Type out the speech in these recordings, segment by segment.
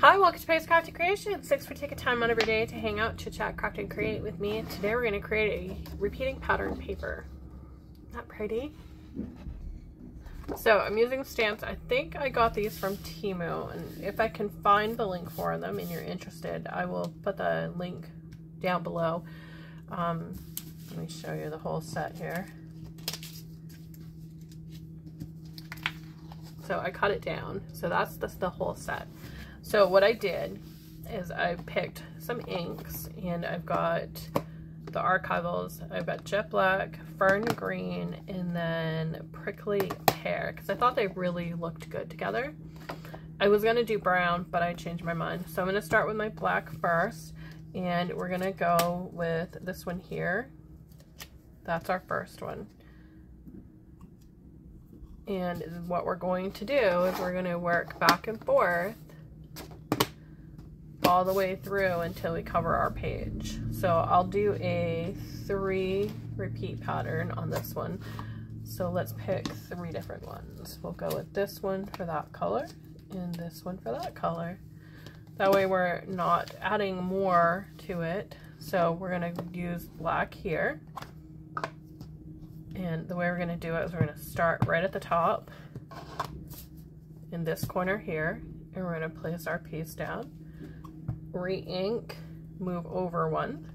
Hi, welcome to Paige's Crafty Creations. Thanks for taking time out of your day to hang out, chit chat, craft, and create with me. Today we're going to create a repeating pattern paper. Not pretty. So I'm using stamps. I think I got these from Temu, and if I can find the link for them and you're interested, I will put the link down below. Let me show you the whole set here. So I cut it down. So that's the whole set. So what I did is I picked some inks, and I've got the archivals. I've got jet black, fern green, and then prickly pear, because I thought they really looked good together. I was going to do brown, but I changed my mind. So I'm going to start with my black first, and we're going to go with this one here. That's our first one. And what we're going to do is we're going to work back and forth all the way through until we cover our page. So I'll do a 3 repeat pattern on this one. So let's pick 3 different ones. We'll go with this one for that color and this one for that color. That way we're not adding more to it. So we're going to use black here. And the way we're going to do it is we're going to start right at the top in this corner here, and we're going to place our piece down. Re-ink, move over one,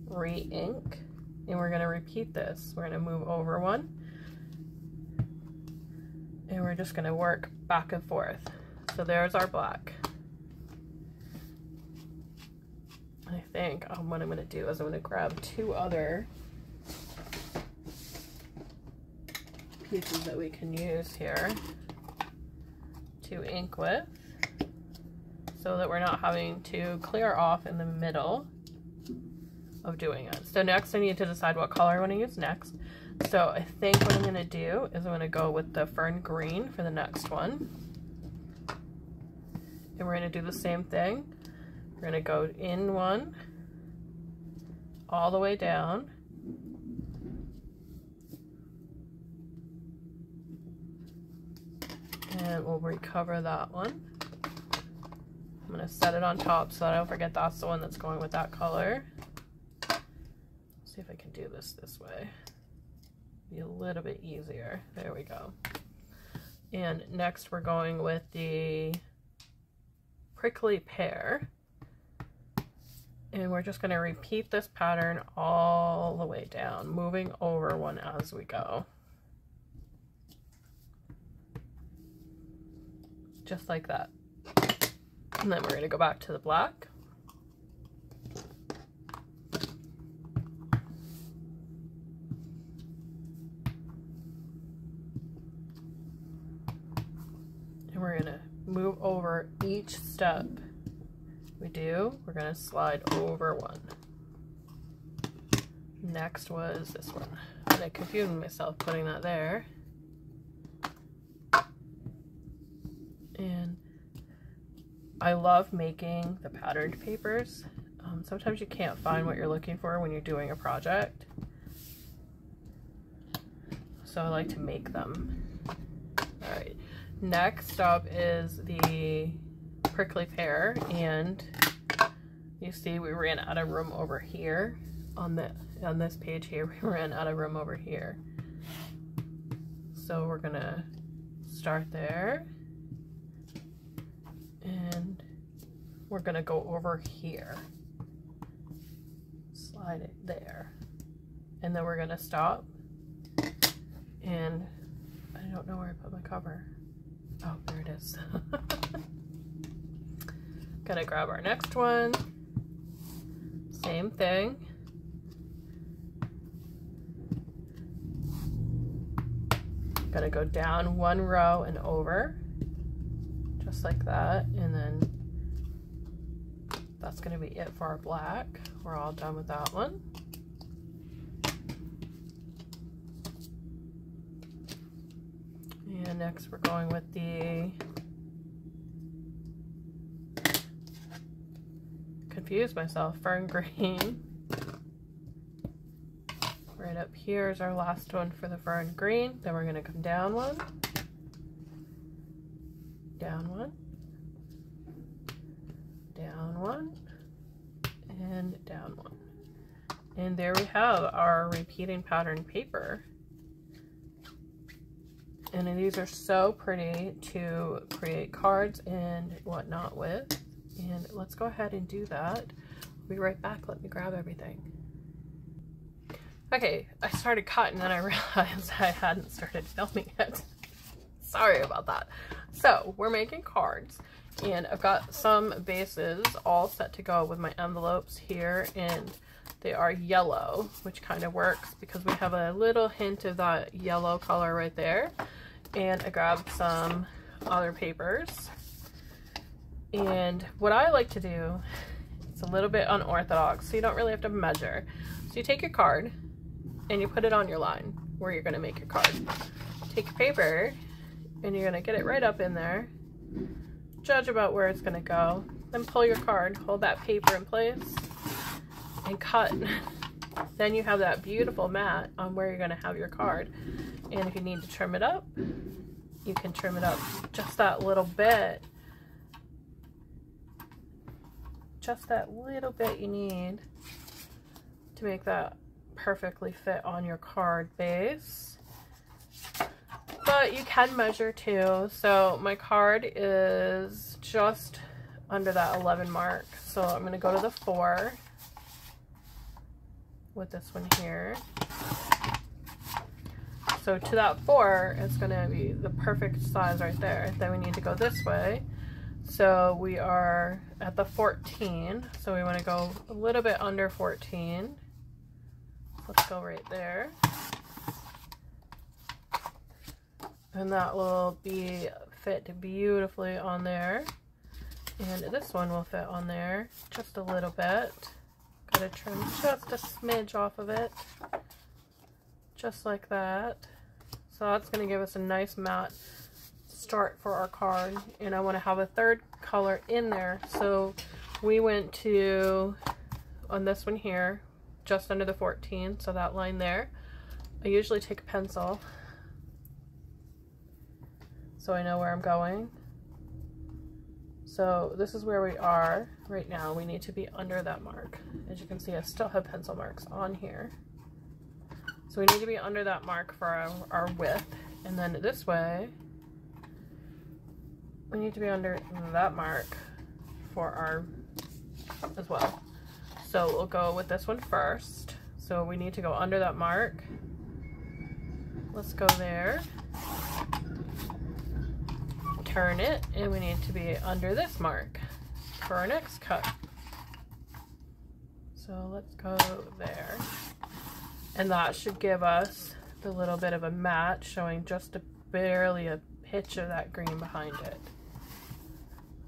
re-ink, and we're going to repeat this. We're going to move over one, and we're just going to work back and forth. So there's our black. I think what I'm going to do is I'm going to grab 2 other pieces that we can use here to ink with, so that we're not having to clear off in the middle of doing it. So next I need to decide what color I want to use next. So I think what I'm going to do is I'm going to go with the fern green for the next one. And we're going to do the same thing. We're going to go in one, all the way down. And we'll recover that one. I'm going to set it on top so that I don't forget that's the one that's going with that color. Let's see if I can do this way. Be a little bit easier. There we go. And next we're going with the prickly pear. And we're just going to repeat this pattern all the way down, moving over one as we go. Just like that. And then we're going to go back to the black. And we're going to move over each step we do. We're going to slide over one. Next was this one. And I confused myself putting that there. And I love making the patterned papers. Sometimes you can't find what you're looking for when you're doing a project, so I like to make them. Alright, next up is the prickly pear, and you see we ran out of room over here on this page here. We ran out of room over here, so we're gonna start there. And we're going to go over here, slide it there, and then we're going to stop. And I don't know where I put my cover. Oh, there it is. Gonna grab our next one, same thing. Gonna go down one row and over, just like that, and then that's going to be it for our black. We're all done with that one. And next we're going with the, confused myself, fern green. Right up here is our last one for the fern green. Then we're going to come down one, down one, down one, and down one. And there we have our repeating pattern paper. And these are so pretty to create cards and whatnot with. And let's go ahead and do that. I'll be right back. Let me grab everything. Okay, I started cutting and I realized I hadn't started filming it. Sorry about that. So we're making cards, and I've got some bases all set to go with my envelopes here, and they are yellow, which kind of works because we have a little hint of that yellow color right there. And I grabbed some other papers, and what I like to do, it's a little bit unorthodox, so you don't really have to measure. So you take your card and you put it on your line where you're going to make your card. Take your paper and you're going to get it right up in there, judge about where it's going to go, then pull your card, hold that paper in place, and cut. Then you have that beautiful mat on where you're going to have your card. And if you need to trim it up, you can trim it up just that little bit. Just that little bit you need to make that perfectly fit on your card base. But you can measure too. So my card is just under that 11 mark. So I'm going to go to the 4 with this one here. So to that 4, it's going to be the perfect size right there. Then we need to go this way. So we are at the 14. So we want to go a little bit under 14. Let's go right there. And that will be fit beautifully on there. And this one will fit on there just a little bit. Gotta trim just a smidge off of it. Just like that. So that's going to give us a nice matte start for our card. And I want to have a third color in there. So we went to, on this one here, just under the 14, so that line there. I usually take a pencil so I know where I'm going. So this is where we are right now. We need to be under that mark. As you can see, I still have pencil marks on here. So we need to be under that mark for our width. And then this way, we need to be under that mark for our as well. So we'll go with this one first. So we need to go under that mark. Let's go there. Turn it, and we need to be under this mark for our next cut. So let's go there. And that should give us the little bit of a matte showing just barely a pitch of that green behind it.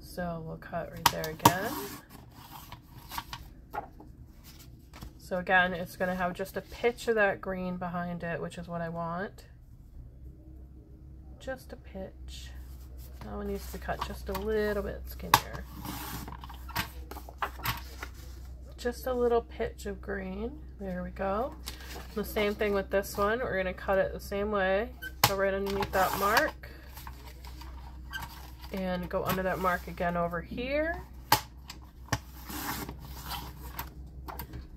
So we'll cut right there again. So again, it's going to have just a pitch of that green behind it, which is what I want. Just a pitch. Now it needs to be cut just a little bit skinnier. Just a little pitch of green. There we go. The same thing with this one. We're going to cut it the same way. Go right underneath that mark. And go under that mark again over here.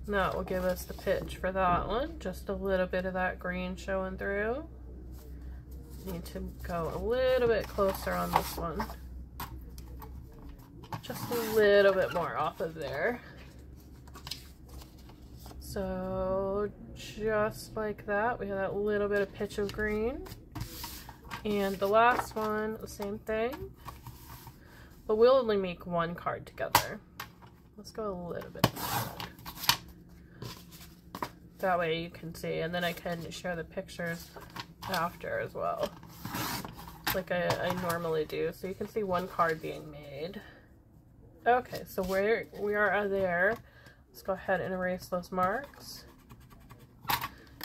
That will give us the pitch for that one. Just a little bit of that green showing through. Need to go a little bit closer on this one. Just a little bit more off of there. So just like that, we have that little bit of pitch of green. And the last one, the same thing. But we'll only make one card together. Let's go a little bit back. That way you can see, and then I can share the pictures after as well, like I normally do, so you can see one card being made. Okay, so we are there. Let's go ahead and erase those marks.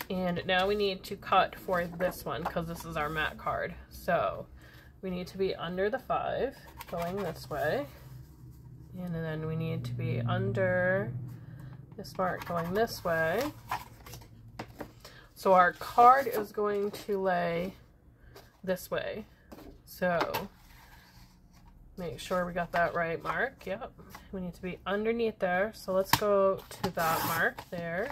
And now we need to cut for this one because this is our matte card. So we need to be under the 5 going this way, and then we need to be under this mark going this way. So our card is going to lay this way. So Make sure we got that right mark. Yep. We need to be underneath there. So let's go to that mark there.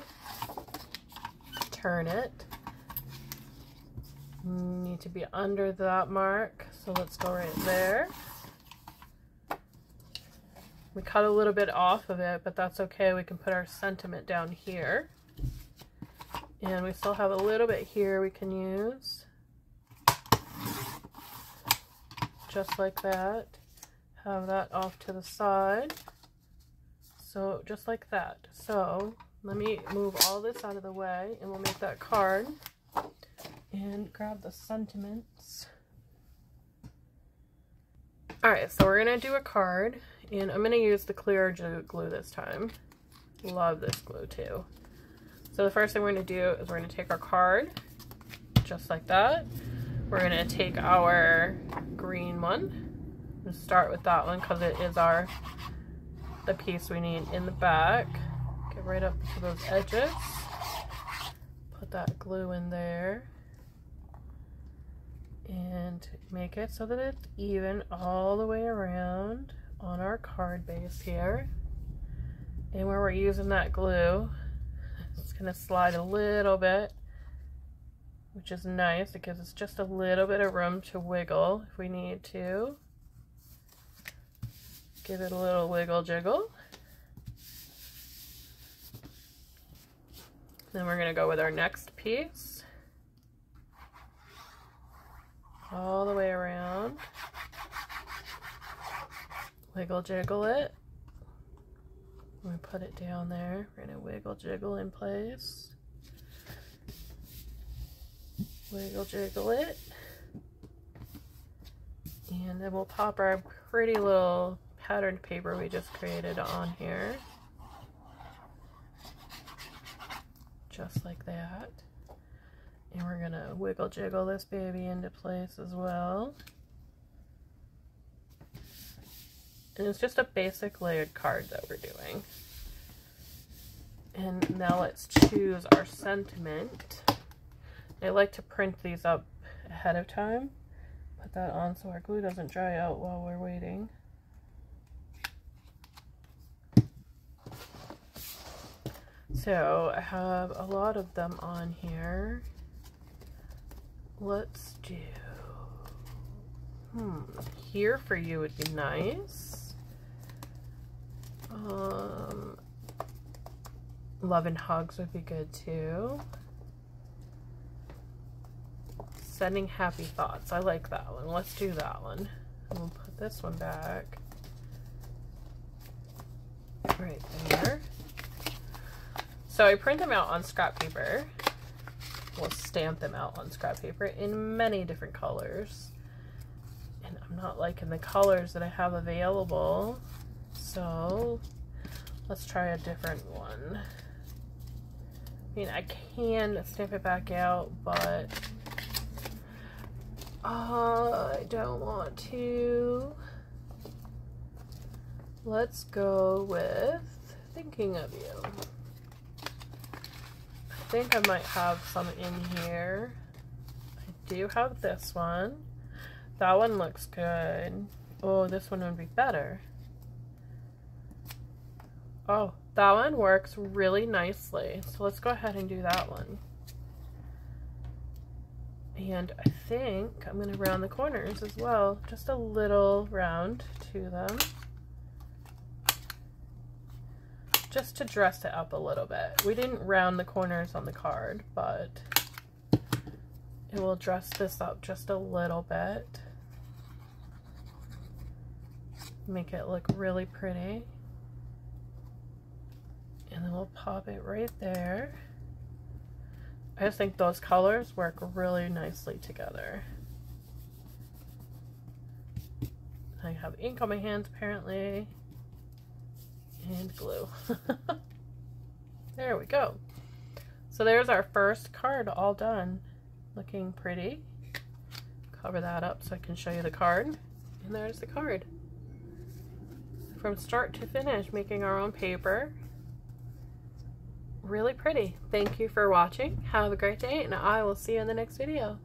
Turn it. Need to be under that mark. So let's go right there. We cut a little bit off of it, but that's okay. We can put our sentiment down here. And we still have a little bit here we can use. Just like that. Have that off to the side. So just like that. So let me move all this out of the way and we'll make that card. And grab the sentiments. Alright, so we're going to do a card. And I'm going to use the clear glue this time. Love this glue too. So the first thing we're going to do is we're going to take our card. Just like that. We're going to take our green one. And start with that one because it is the piece we need in the back. Get right up to those edges. Put that glue in there. And make it so that it's even all the way around on our card base here. And where we're using that glue, it's going to slide a little bit, which is nice. It gives us just a little bit of room to wiggle if we need to. Give it a little wiggle jiggle. Then we're going to go with our next piece. All the way around. Wiggle jiggle it. I'm going to put it down there. We're going to wiggle jiggle in place. Wiggle jiggle it. And then we'll pop our pretty little patterned paper we just created on here. Just like that. And we're going to wiggle jiggle this baby into place as well. And it's just a basic layered card that we're doing. And now let's choose our sentiment. I like to print these up ahead of time. Put that on so our glue doesn't dry out while we're waiting. So I have a lot of them on here. Let's do, here for you would be nice. Love and hugs would be good too. Sending happy thoughts, I like that one. Let's do that one. And we'll put this one back right there. So I print them out on scrap paper. We'll stamp them out on scrap paper in many different colors. And I'm not liking the colors that I have available. So let's try a different one. I mean, I can stamp it back out, but I don't want to. Let's go with Thinking of You. I think I might have some in here. I do have this one. That one looks good. Oh, this one would be better. Oh, that one works really nicely. So let's go ahead and do that one. And I think I'm going to round the corners as well. Just a little round to them. Just to dress it up a little bit. We didn't round the corners on the card, but it will dress this up just a little bit. Make it look really pretty. And then we'll pop it right there. I just think those colors work really nicely together. I have ink on my hands apparently. And glue. There we go. So there's our first card all done. Looking pretty. Cover that up so I can show you the card. And there's the card. From start to finish, making our own paper. Really pretty. Thank you for watching. Have a great day, and I will see you in the next video.